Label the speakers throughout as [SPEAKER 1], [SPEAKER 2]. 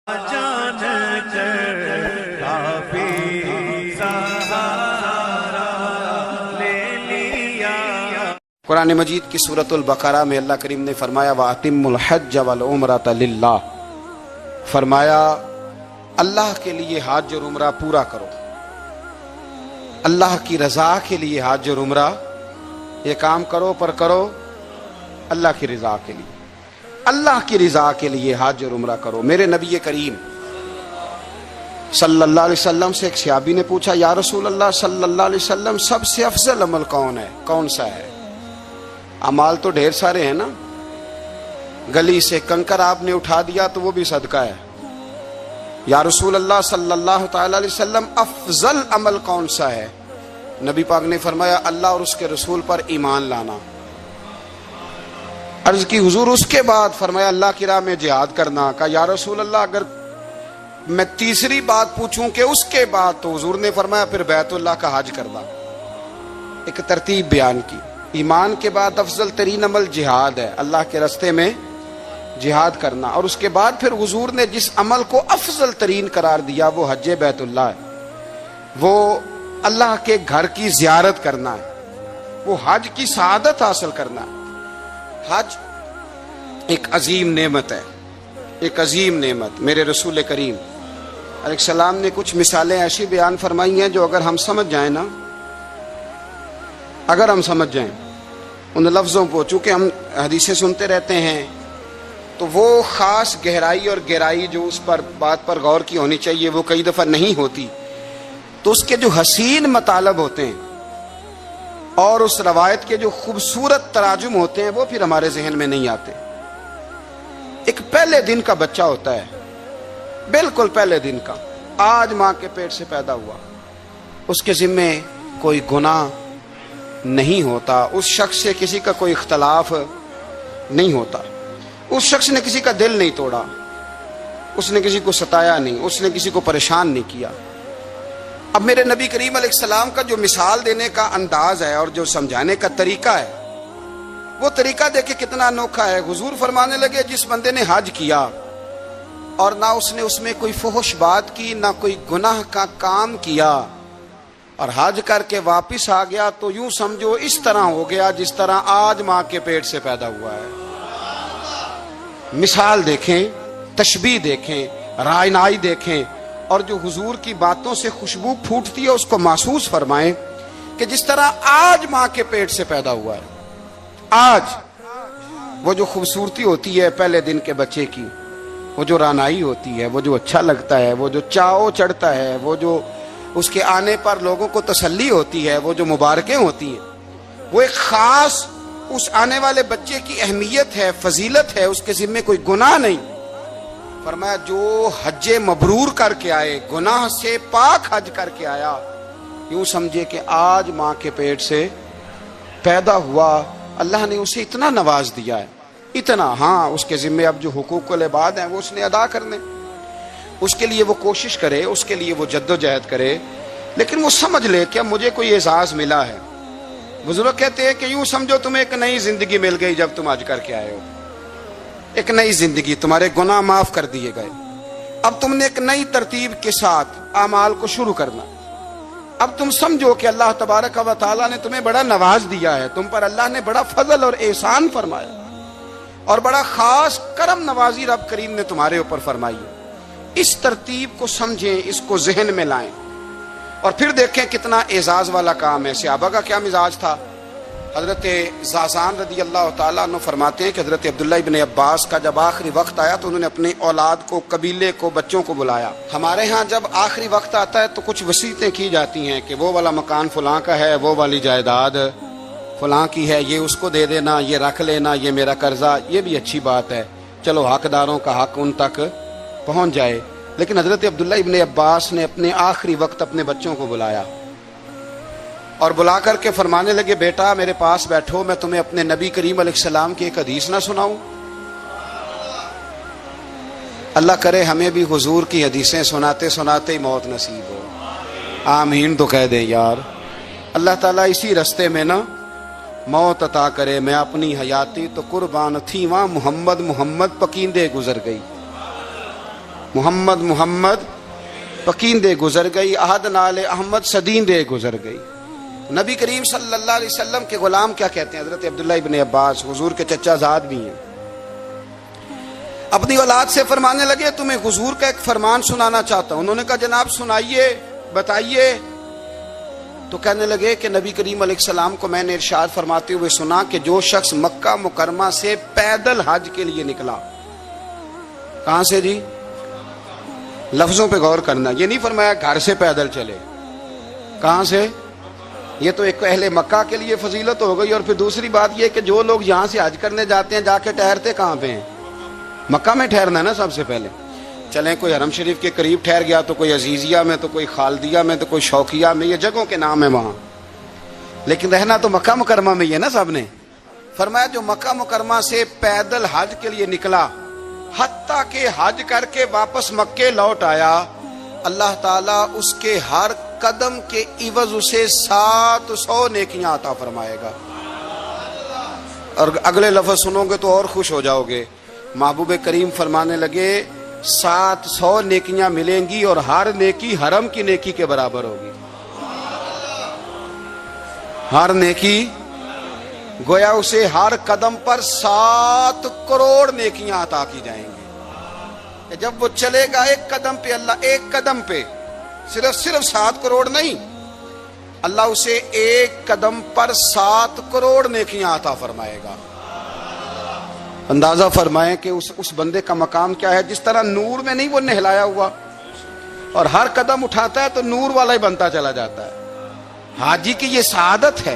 [SPEAKER 1] جان کر کافی سہارا لے لیا۔
[SPEAKER 2] قرآن مجید کی سورۃ البقرہ میں اللہ کریم نے فرمایا وَأَتِمُّ الْحَجَّ وَالْعُمْرَةَ لِلَّهِ، فرمایا اللہ کے لیے حج اور عمرہ پورا کرو، اللہ کی رضا کے لیے حج اور عمرہ یہ کام کرو پر کرو اللہ کی رضا کے لیے، اللہ کی رضا کے لیے حج اور عمرہ کرو۔ میرے نبی کریم صلی اللہ علیہ وسلم سے ایک صحابی نے پوچھا یا رسول اللہ صلی اللہ علیہ وسلم سب سے افضل عمل کون ہے، کون سا ہے؟ اعمال تو ڈھیر سارے ہیں نا، گلی سے کنکر آپ نے اٹھا دیا تو وہ بھی صدقہ ہے۔ یا رسول اللہ صلی اللہ تعالی علیہ وسلم افضل عمل کون سا ہے؟ نبی پاک نے فرمایا اللہ اور اس کے رسول پر ایمان لانا۔ عرض کی حضور اس کے بعد؟ فرمایا اللہ کی راہ میں جہاد کرنا۔ کہا یا رسول اللہ اگر میں تیسری بات پوچھوں کہ اس کے بعد؟ تو حضور نے فرمایا پھر بیت اللہ کا حج کرنا۔ ایک ترتیب بیان کی، ایمان کے بعد افضل ترین عمل جہاد ہے، اللہ کے راستے میں جہاد کرنا، اور اس کے بعد پھر حضور نے جس عمل کو افضل ترین قرار دیا وہ حج بیت اللہ ہے، وہ اللہ کے گھر کی زیارت کرنا ہے، وہ حج کی سعادت حاصل کرنا ہے۔ حج ایک عظیم نعمت ہے، ایک عظیم نعمت۔ میرے رسول کریم علیہ السلام نے کچھ مثالیں ایسی بیان فرمائی ہیں جو اگر ہم سمجھ جائیں نا، اگر ہم سمجھ جائیں ان لفظوں کو، چونکہ ہم حدیثیں سنتے رہتے ہیں تو وہ خاص گہرائی اور گہرائی جو اس پر بات پر غور کی ہونی چاہیے وہ کئی دفعہ نہیں ہوتی، تو اس کے جو حسین مطالب ہوتے ہیں اور اس روایت کے جو خوبصورت تراجم ہوتے ہیں وہ پھر ہمارے ذہن میں نہیں آتے۔ ایک پہلے دن کا بچہ ہوتا ہے، بالکل پہلے دن کا، آج ماں کے پیٹ سے پیدا ہوا، اس کے ذمے کوئی گناہ نہیں ہوتا، اس شخص سے کسی کا کوئی اختلاف نہیں ہوتا، اس شخص نے کسی کا دل نہیں توڑا، اس نے کسی کو ستایا نہیں، اس نے کسی کو پریشان نہیں کیا۔ اب میرے نبی کریم علیہ السلام کا جو مثال دینے کا انداز ہے اور جو سمجھانے کا طریقہ ہے وہ طریقہ دیکھیں کتنا انوکھا ہے۔ حضور فرمانے لگے جس بندے نے حج کیا اور نہ اس نے اس میں کوئی فحش بات کی، نہ کوئی گناہ کا کام کیا، اور حج کر کے واپس آ گیا تو یوں سمجھو اس طرح ہو گیا جس طرح آج ماں کے پیٹ سے پیدا ہوا ہے۔ مثال دیکھیں، تشبیہ دیکھیں، رائنائی دیکھیں، اور جو حضور کی باتوں سے خوشبو پھوٹتی ہے اس کو محسوس فرمائیں کہ جس طرح آج ماں کے پیٹ سے پیدا ہوا ہے، آج وہ جو خوبصورتی ہوتی ہے پہلے دن کے بچے کی، وہ جو رانائی ہوتی ہے، وہ جو اچھا لگتا ہے، وہ جو چاؤ چڑھتا ہے، وہ جو اس کے آنے پر لوگوں کو تسلی ہوتی ہے، وہ جو مبارکیں ہوتی ہیں، وہ ایک خاص اس آنے والے بچے کی اہمیت ہے، فضیلت ہے، اس کے ذمے کوئی گناہ نہیں۔ فرمایا جو حج مبرور کر کے آئے، گناہ سے پاک حج کر کے آیا، یوں سمجھے کہ آج ماں کے پیٹ سے پیدا ہوا، اللہ نے اسے اتنا نواز دیا ہے، اتنا۔ ہاں اس کے ذمے اب جو حقوق العباد ہیں وہ اس نے ادا کرنے، اس کے لیے وہ کوشش کرے، اس کے لیے وہ جد و جہد کرے، لیکن وہ سمجھ لے کہ اب مجھے کوئی اعزاز ملا ہے۔ بزرگ کہتے ہیں کہ یوں سمجھو تمہیں ایک نئی زندگی مل گئی جب تم حج کر کے آئے ہو، ایک نئی زندگی، تمہارے گناہ معاف کر دیے گئے، اب تم نے ایک نئی ترتیب کے ساتھ اعمال کو شروع کرنا۔ اب تم سمجھو کہ اللہ تبارک و تعالیٰ نے تمہیں بڑا نواز دیا ہے، تم پر اللہ نے بڑا فضل اور احسان فرمایا، اور بڑا خاص کرم نوازی رب کریم نے تمہارے اوپر فرمائی ہے۔ اس ترتیب کو سمجھیں، اس کو ذہن میں لائیں، اور پھر دیکھیں کتنا اعزاز والا کام ہے۔ صحابہ کا کیا مزاج تھا؟ حضرت زازان رضی اللہ تعالیٰ عنہ فرماتے ہیں کہ حضرت عبداللہ ابن عباس کا جب آخری وقت آیا تو انہوں نے اپنی اولاد کو، قبیلے کو، بچوں کو بلایا۔ ہمارے ہاں جب آخری وقت آتا ہے تو کچھ وصیتیں کی جاتی ہیں کہ وہ والا مکان فلاں کا ہے، وہ والی جائیداد فلاں کی ہے، یہ اس کو دے دینا، یہ رکھ لینا، یہ میرا قرضہ۔ یہ بھی اچھی بات ہے، چلو حقداروں کا حق ان تک پہنچ جائے۔ لیکن حضرت عبداللہ ابن عباس نے اپنے آخری وقت اپنے بچوں کو بلایا اور بلا کر کے فرمانے لگے بیٹا میرے پاس بیٹھو، میں تمہیں اپنے نبی کریم علیہ السلام کی ایک حدیث نہ سناؤں؟ اللہ کرے ہمیں بھی حضور کی حدیثیں سناتے سناتے ہی موت نصیب ہو، آمین تو کہہ دیں یار۔ اللہ تعالیٰ اسی رستے میں نا موت عطا کرے۔ میں اپنی حیاتی تو قربان تھی وہاں محمد محمد پکیندے گزر گئی۔ محمد محمد پکیندے گزر گئی، عہد نال احمد صدیندے گزر گئی۔ نبی کریم صلی اللہ علیہ وسلم کے غلام کیا کہتے ہیں؟ حضرت عبداللہ ابن عباس حضور کے چچا زاد بھی ہیں، اپنی اولاد سے فرمانے لگے تمہیں حضور کا ایک فرمان سنانا چاہتا ہوں۔ انہوں نے کہا جناب سنائیے، بتائیے۔ تو کہنے لگے کہ نبی کریم علیہ السلام کو میں نے ارشاد فرماتے ہوئے سنا کہ جو شخص مکہ مکرمہ سے پیدل حج کے لیے نکلا، کہاں سے جی؟ لفظوں پہ غور کرنا، یہ نہیں فرمایا گھر سے پیدل چلے، کہاں سے؟ یہ تو ایک اہل مکہ کے لیے فضیلت ہو گئی، اور پھر دوسری بات یہ کہ جو لوگ یہاں سے حج کرنے جاتے ہیں جا کے ٹھہرتے کہاں پہ ہیں؟ مکہ میں ٹھہرنا ہے نا سب سے پہلے۔ چلیں کوئی حرم شریف کے قریب ٹھہر گیا تو کوئی عزیزیہ میں، تو کوئی خالدیہ میں، تو کوئی شوقیہ میں، یہ جگہوں کے نام ہیں وہاں، لیکن رہنا تو مکہ مکرمہ میں ہی ہے نا سب نے۔ فرمایا جو مکہ مکرمہ سے پیدل حج کے لیے نکلا، حتیٰ کہ حج کر کے واپس مکے لوٹ آیا، اللہ تعالیٰ اس کے ہر قدم کے عوض اسے 700 نیکیاں عطا فرمائے گا۔ اور اگلے لفظ سنو گے تو اور خوش ہو جاؤ گے۔ محبوب کریم فرمانے لگے 700 نیکیاں ملیں گی، اور ہر نیکی حرم کی نیکی کے برابر ہوگی۔ ہر نیکی گویا اسے ہر قدم پر 7 کروڑ نیکیاں عطا کی جائیں گی۔ جب وہ چلے گا ایک قدم پہ، اللہ ایک قدم پہ صرف 7 کروڑ نہیں، اللہ اسے ایک قدم پر 7 کروڑ نیکیاں عطا فرمائے گا۔ اندازہ فرمائیں کہ اس بندے کا مقام کیا ہے۔ جس طرح نور میں نہیں وہ نہلایا ہوا، اور ہر قدم اٹھاتا ہے تو نور والا ہی بنتا چلا جاتا ہے۔ حاجی کی یہ سعادت ہے۔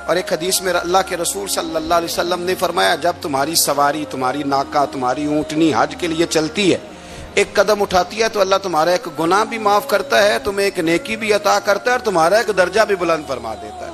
[SPEAKER 2] اور ایک حدیث میں اللہ کے رسول صلی اللہ علیہ وسلم نے فرمایا جب تمہاری سواری، تمہاری ناکہ، تمہاری اونٹنی حج کے لیے چلتی ہے، ایک قدم اٹھاتی ہے تو اللہ تمہارا ایک گناہ بھی معاف کرتا ہے، تمہیں ایک نیکی بھی عطا کرتا ہے، اور تمہارا ایک درجہ بھی بلند فرما دیتا ہے۔